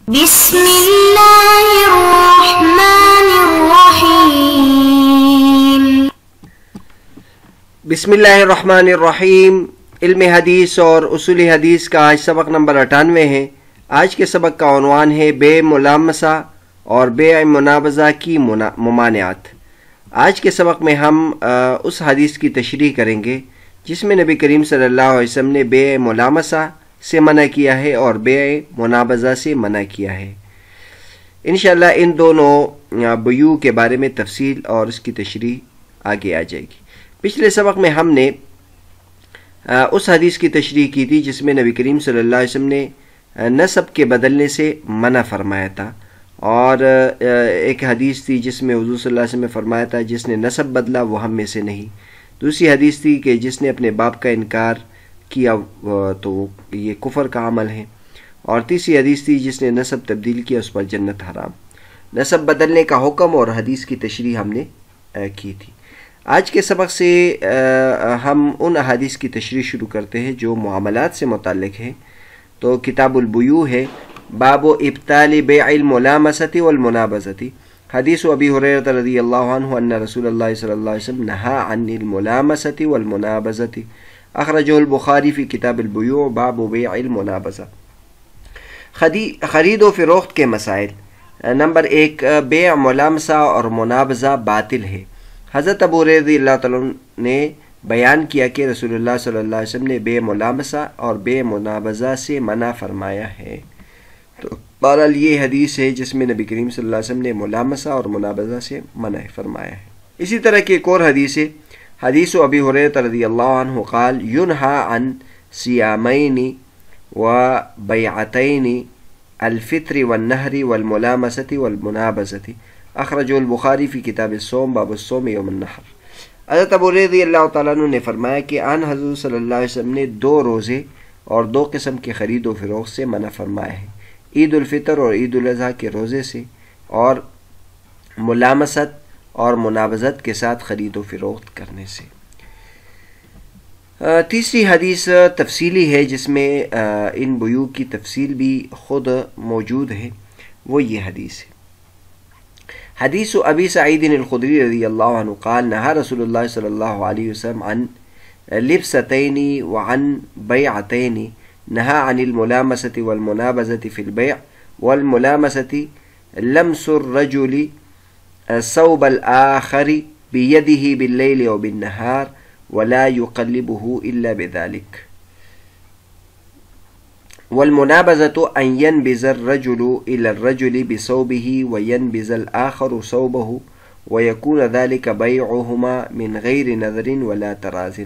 بسم اللہ الرحمن الرحیم۔ بسم اللہ الرحمن الرحیم۔ علم حدیث اور اصول حدیث کا آج سبق نمبر 98 ہے۔ آج کے سبق کا عنوان ہے بے ملامسہ اور بے منابضہ کی ممانعات۔ آج کے سبق میں ہم اس حدیث کی تشریح کریں گے جس میں نبی کریم صلی اللہ علیہ وسلم نے بے ملامسہ سے منع کیا ہے اور بے منابضہ سے منع کیا ہے۔ انشاءاللہ ان دونوں بیوع کے بارے میں تفصیل اور اس کی تشریح آگے آ جائے گی۔ پچھلے سبق میں ہم نے اس حدیث کی تشریح کی تھی جس میں نبی کریم صلی اللہ علیہ وسلم نے نسب کے بدلنے سے منع فرمایا تھا، اور ایک حدیث تھی جس میں حضور صلی اللہ علیہ وسلم نے فرمایا تھا جس نے نسب بدلا وہ ہم میں سے نہیں۔ دوسری حدیث تھی کہ جس نے اپنے باپ کا انکار کیا تو یہ کفر کا عمل ہے، اور تیسری حدیث تھی جس نے نسب تبدیل کیا اس پر جنت حرام۔ نسب بدلنے کا حکم اور حدیث کی تشریح ہم نے کی تھی۔ آج کے سبق سے ہم ان احادیث کی تشریح شروع کرتے ہیں جو معاملات سے متعلق ہے۔ تو کتاب البیوع ہے، باب ابطال بیع الملامسة والمنابضة۔ حدیث ابی ہریرہ رضی اللہ عنہ ان رسول اللہ صلی اللہ علیہ وسلم نہى عن الملامسة والمنابضة، اخرجہ البخاری فی کتاب البیوع باب بیع المنابضة۔ خرید و فروخت کے مسائل۔ نمبر 1، بیع ملامسہ اور منابضہ باطل ہے۔ حضرت ابو ہریرہ رضی اللہ تعالیٰ نے بیان کیا کہ رسول اللہ صلی اللہ علیہ وسلم نے بے ملامسہ اور بے منابضہ سے منع فرمایا ہے۔ تو بہرحال یہ حدیث ہے جس میں نبی کریم صلی اللہ علیہ وسلم نے ملامسہ اور منابضہ سے منع فرمایا ہے۔ اسی طرح کی ایک اور حدیث ہے، حدیث ابی ہریرہ رضی اللہ عنہ قال ینہى عن صیامین و بیعتین الفطر والنہر والملامسة والمنابضة، اخرجہ البخاری فی کتاب الصوم باب الصوم یوم النحر۔ حضرت ابو ہریرہ رضی اللہ تعالیٰ عنہ نے فرمایا کہ آن حضور صلی اللہ علیہ وسلم نے 2 روزے اور 2 قسم کے خرید و فروخت سے منع فرمایا ہے، عید الفطر اور عید الاضحیٰ کے روزے سے، اور ملامست اور منابضت کے ساتھ خرید و فروخت کرنے سے۔ تیسری حدیث تفصیلی ہے جس میں ان بیوع کی تفصیل بھی خود موجود ہے، وہ یہ حدیث ہے۔ حدیث ابی سعید الخدری رضی اللہ عنہ قال نہى رسول اللہ صلی اللہ علیہ وسلم عن لبستین وعن بیعتین، نہى عن الملامسة والمنابضة في البيع والملامسة لمس الرجل ثوب الآخر بيده بالليل وبالنهار ولا يقلبه إلا بذلك، والمنابضة أن ينبذ الرجل إلى الرجل بثوبه وينبذ الآخر ثوبه ويكون ذلك بيعهما من غير نذر ولا تراز،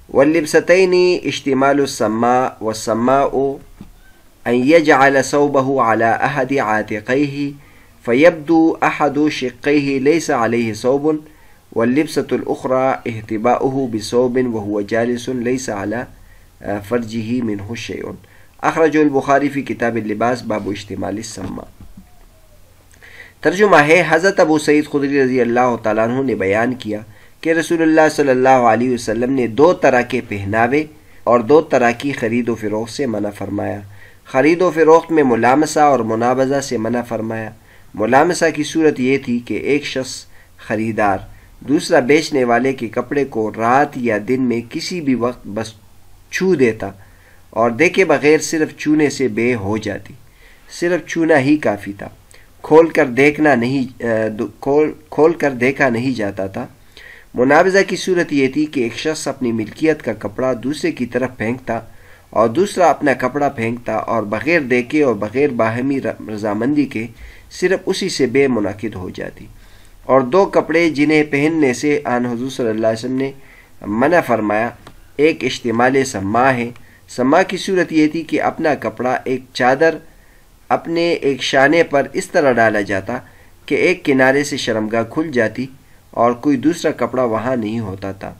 واللبستين اشتمال السماء، والسماء أن يجعل ثوبه على أحد عاتقيه فيبدو أحد شقيه ليس عليه ثوب، واللبسة الأخرى اهتباؤه بثوب وهو جالس ليس على فرجه منه شيء، اخرجہ البخاری فی کتاب اللباس باب اشتمال السماء۔ ترجمہ ہے، حضرت ابو سعید خدری رضی اللہ تعالیٰ عنہ نے بیان کیا کہ رسول اللہ صلی اللہ علیہ وسلم نے 2 طرح کے پہناوے اور 2 طرح کی خرید و فروخت سے منع فرمایا۔ خرید و فروخت میں ملامسہ اور منابضہ سے منع فرمایا۔ ملامسہ کی صورت یہ تھی کہ ایک شخص خریدار دوسرا بیچنے والے کے کپڑے کو رات یا دن میں کسی بھی وقت بس چھو دیتا اور دیکھے بغیر صرف چھونے سے بے ہو جاتی، صرف چھونا ہی کافی تھا، کھول کر دیکھا نہیں جاتا تھا۔ منابضہ کی صورت یہ تھی کہ ایک شخص اپنی ملکیت کا کپڑا دوسرے کی طرف پھینکتا اور دوسرا اپنا کپڑا پھینکتا اور بغیر دیکھے اور بغیر باہمی رضامندی کے صرف اسی سے بے منعقد ہو جاتی۔ اور 2 کپڑے جنہیں پہننے سے آن حضور صلی اللہ علیہ وسلم نے منع فرمایا، ایک اشتمال سما ہے۔ سما کی صورت یہ تھی کہ اپنا کپڑا ایک چادر اپنے ایک شانے پر اس طرح ڈالا جاتا کہ ایک کنارے سے شرمگاہ کھل جاتی اور کوئی دوسرا کپڑا وہاں نہیں ہوتا تھا۔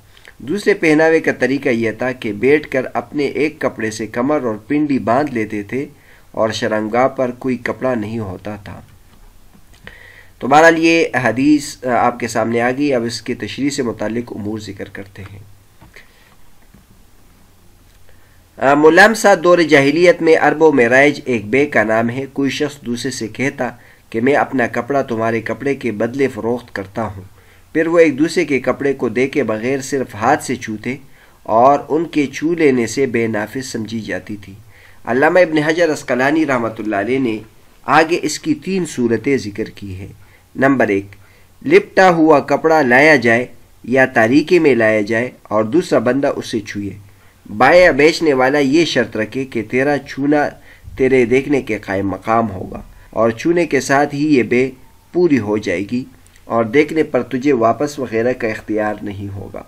دوسرے پہناوے کا طریقہ یہ تھا کہ بیٹھ کر اپنے ایک کپڑے سے کمر اور پنڈلی باندھ لیتے تھے اور شرمگاہ پر کوئی کپڑا نہیں ہوتا تھا۔ تو بہرحال یہ حدیث آپ کے سامنے آ گئی۔ اب اس کے تشریح سے متعلق امور ذکر کرتے ہیں۔ ملامسہ دور جاہلیت میں عربوں میں رائج ایک بے کا نام ہے۔ کوئی شخص دوسرے سے کہتا کہ میں اپنا کپڑا تمہارے کپڑے کے بدلے فروخت کرتا ہوں، پھر وہ ایک دوسرے کے کپڑے کو دیکھے بغیر صرف ہاتھ سے چھوتے اور ان کے چھو لینے سے بے نافذ سمجھی جاتی تھی۔ علامہ ابن حجر عسقلانی رحمۃ اللہ علیہ نے آگے اس کی 3 صورتیں ذکر کی ہیں۔ نمبر 1، لپٹا ہوا کپڑا لایا جائے یا تاریکی میں لایا جائے اور دوسرا بندہ اسے چھوئے۔ بائع بیچنے والا یہ شرط رکھے کہ تیرا چھونا تیرے دیکھنے کے قائم مقام ہوگا اور چھونے کے ساتھ ہی یہ بے پوری ہو جائے گی اور دیکھنے پر تجھے واپس وغیرہ کا اختیار نہیں ہوگا۔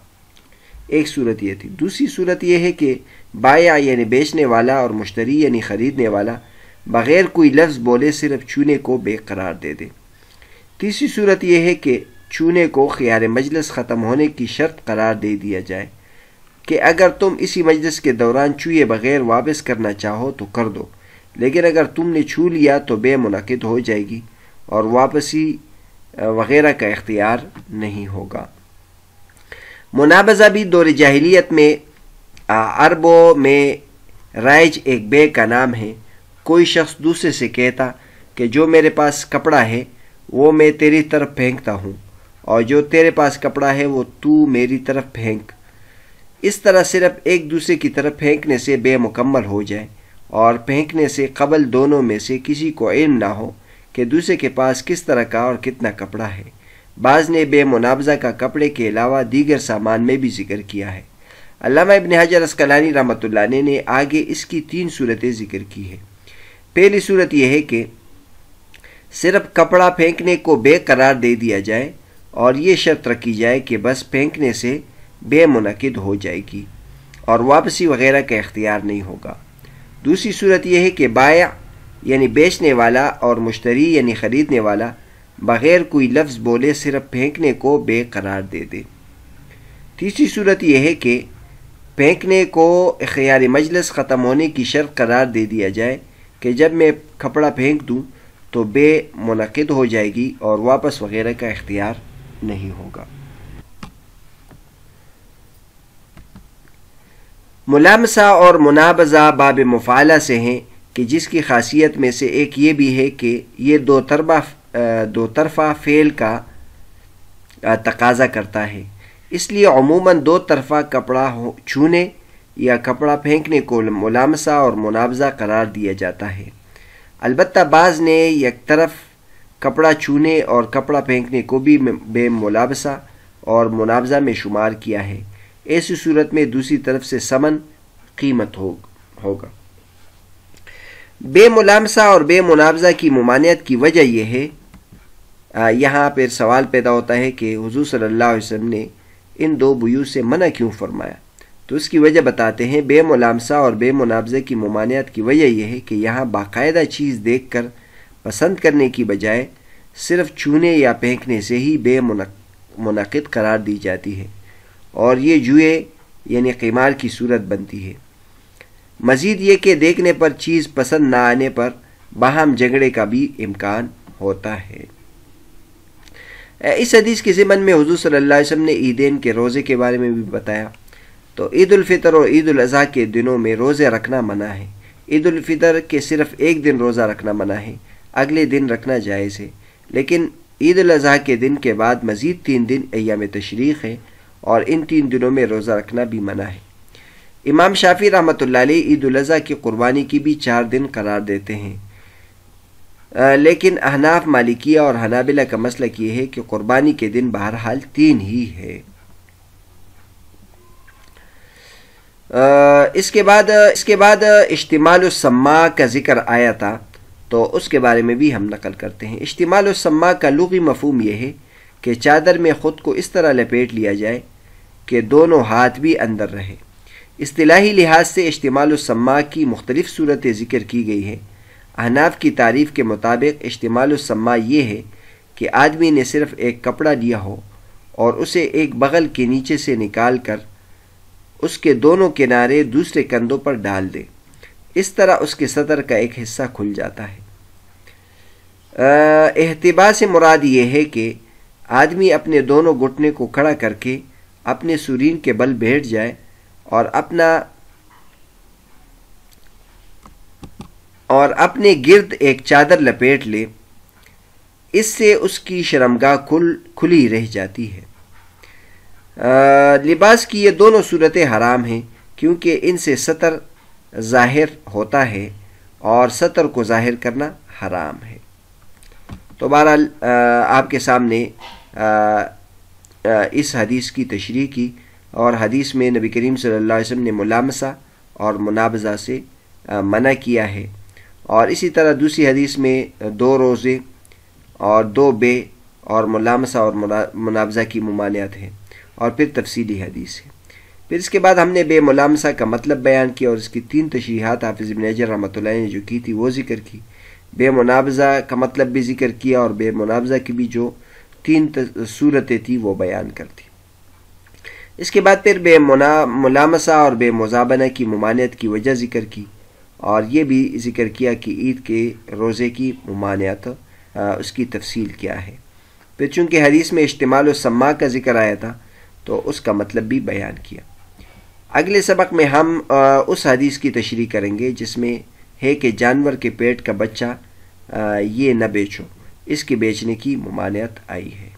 ایک صورت یہ تھی۔ دوسری صورت یہ ہے کہ بائع یعنی بیچنے والا اور مشتری یعنی خریدنے والا بغیر کوئی لفظ بولے صرف چھونے کو بے قرار دے دے۔ تیسری صورت یہ ہے کہ چھونے کو خیار مجلس ختم ہونے کی شرط قرار دے دیا جائے کہ اگر تم اسی مجلس کے دوران چھوئے بغیر واپس کرنا چاہو تو کر دو، لیکن اگر تم نے چھو لیا تو بے منعقد ہو جائے گی اور واپسی وغیرہ کا اختیار نہیں ہوگا۔ منابضہ بھی دور جاہلیت میں عربوں میں رائج ایک بے کا نام ہے۔ کوئی شخص دوسرے سے کہتا کہ جو میرے پاس کپڑا ہے وہ میں تیری طرف پھینکتا ہوں اور جو تیرے پاس کپڑا ہے وہ تو میری طرف پھینک۔ اس طرح صرف ایک دوسرے کی طرف پھینکنے سے بے مکمل ہو جائے اور پھینکنے سے قبل دونوں میں سے کسی کو علم نہ ہو کہ دوسرے کے پاس کس طرح کا اور کتنا کپڑا ہے۔ بعض نے بے منابضہ کا کپڑے کے علاوہ دیگر سامان میں بھی ذکر کیا ہے۔ علامہ ابن حجر عسقلانی رحمۃ اللہ علیہ نے آگے اس کی 3 صورتیں ذکر کی ہیں۔ پہلی صورت یہ ہے کہ صرف کپڑا پھینکنے کو بے قرار دے دیا جائے اور یہ شرط رکھی جائے کہ بس پھینکنے سے بے منعقد ہو جائے گی اور واپسی وغیرہ کا اختیار نہیں ہوگا۔ دوسری صورت یہ ہے کہ بائع یعنی بیچنے والا اور مشتری یعنی خریدنے والا بغیر کوئی لفظ بولے صرف پھینکنے کو بے قرار دے دے۔ تیسری صورت یہ ہے کہ پھینکنے کو خیار مجلس ختم ہونے کی شرط قرار دے دیا جائے کہ جب میں کپڑا پھینک دوں تو بے منعقد ہو جائے گی اور واپس وغیرہ کا اختیار نہیں ہوگا۔ ملامسہ اور منابضہ باب مفعلہ سے ہیں کہ جس کی خاصیت میں سے ایک یہ بھی ہے کہ یہ دو طرفہ فعل کا تقاضا کرتا ہے، اس لیے عموماً 2 طرفہ کپڑا چھونے یا کپڑا پھینکنے کو ملامسہ اور منابضہ قرار دیا جاتا ہے۔ البتہ بعض نے یک طرف کپڑا چھونے اور کپڑا پھینکنے کو بھی بے ملابسہ اور منابضہ میں شمار کیا ہے۔ ایسی صورت میں دوسری طرف سے ثمن قیمت ہوگا۔ بے ملامسہ اور بے منابضہ کی ممانعت کی وجہ یہ ہے، یہاں پھر سوال پیدا ہوتا ہے کہ حضور صلی اللہ علیہ وسلم نے ان 2 بیوع سے منع کیوں فرمایا؟ تو اس کی وجہ بتاتے ہیں۔ بے ملامسہ اور بے منابضہ کی ممانعت کی وجہ یہ ہے کہ یہاں باقاعدہ چیز دیکھ کر پسند کرنے کی بجائے صرف چھونے یا پھینکنے سے ہی بے منعقد قرار دی جاتی ہے اور یہ جوئے یعنی قمار کی صورت بنتی ہے۔ مزید یہ کہ دیکھنے پر چیز پسند نہ آنے پر باہم جھگڑے کا بھی امکان ہوتا ہے۔ اس حدیث کے ضمن میں حضور صلی اللہ علیہ وسلم نے عیدین کے روزے کے بارے میں بھی بتایا۔ تو عید الفطر اور عید الاضحیٰ کے دنوں میں روزے رکھنا منع ہے۔ عید الفطر کے صرف ایک دن روزہ رکھنا منع ہے، اگلے دن رکھنا جائز ہے، لیکن عید الاضحیٰ کے دن کے بعد مزید 3 دن ایام تشریق ہیں اور ان 3 دنوں میں روزہ رکھنا بھی منع ہے۔ امام شافعی رحمۃ اللہ علیہ عید الاضحیٰ کی قربانی کی بھی 4 دن قرار دیتے ہیں، لیکن احناف، مالکیہ اور حنابلہ کا مسلک یہ ہے کہ قربانی کے دن بہرحال 3 ہی ہے۔ اس کے بعد اشتمال السماع کا ذکر آیا تھا، تو اس کے بارے میں بھی ہم نقل کرتے ہیں۔ اشتمال السماع کا لغوی مفہوم یہ ہے کہ چادر میں خود کو اس طرح لپیٹ لیا جائے کہ دونوں ہاتھ بھی اندر رہیں۔ اصطلاحی لحاظ سے اشتمال السماع کی مختلف صورتیں ذکر کی گئی ہیں۔ احناف کی تعریف کے مطابق اشتمال السماع یہ ہے کہ آدمی نے صرف ایک کپڑا لیا ہو اور اسے ایک بغل کے نیچے سے نکال کر اس کے دونوں کنارے دوسرے کندھوں پر ڈال دے، اس طرح اس کے صدر کا ایک حصہ کھل جاتا ہے۔ احتباء سے مراد یہ ہے کہ آدمی اپنے دونوں گھٹنے کو کھڑا کر کے اپنے سرین کے بل بیٹھ جائے اور اپنا اور اپنے گرد ایک چادر لپیٹ لے، اس سے اس کی شرمگاہ کھلی رہ جاتی ہے۔ لباس کی یہ دونوں صورتیں حرام ہیں کیونکہ ان سے ستر ظاہر ہوتا ہے اور ستر کو ظاہر کرنا حرام ہے۔ تو بہرحال آپ کے سامنے اس حدیث کی تشریح کی، اور حدیث میں نبی کریم صلی اللہ علیہ وسلم نے ملامسہ اور منابذہ سے منع کیا ہے، اور اسی طرح دوسری حدیث میں 2 روزے اور 2 بے اور ملامسہ اور منابذہ کی ممانعت ہے، اور پھر تفصیلی حدیث ہے۔ پھر اس کے بعد ہم نے بے ملامسہ کا مطلب بیان کیا، اور اس کی 3 تشریحات حافظ ابن حجر رحمۃ اللہ نے جو کی تھی وہ ذکر کی۔ بے منابذہ کا مطلب بھی ذکر کیا، اور بے منابذہ کی بھی جو 3 صورتیں تھیں وہ بیان کرتی۔ اس کے بعد پھر بے ملامسہ اور بے مزابنہ کی ممانعت کی وجہ ذکر کی، اور یہ بھی ذکر کیا کہ عید کے روزے کی ممانعت اس کی تفصیل کیا ہے۔ پھر چونکہ حدیث میں اشتمال و سما کا ذکر آیا تھا تو اس کا مطلب بھی بیان کیا۔ اگلے سبق میں ہم اس حدیث کی تشریح کریں گے جس میں ہے کہ جانور کے پیٹ کا بچہ یہ نہ بیچو، اس کے بیچنے کی ممانعت آئی ہے۔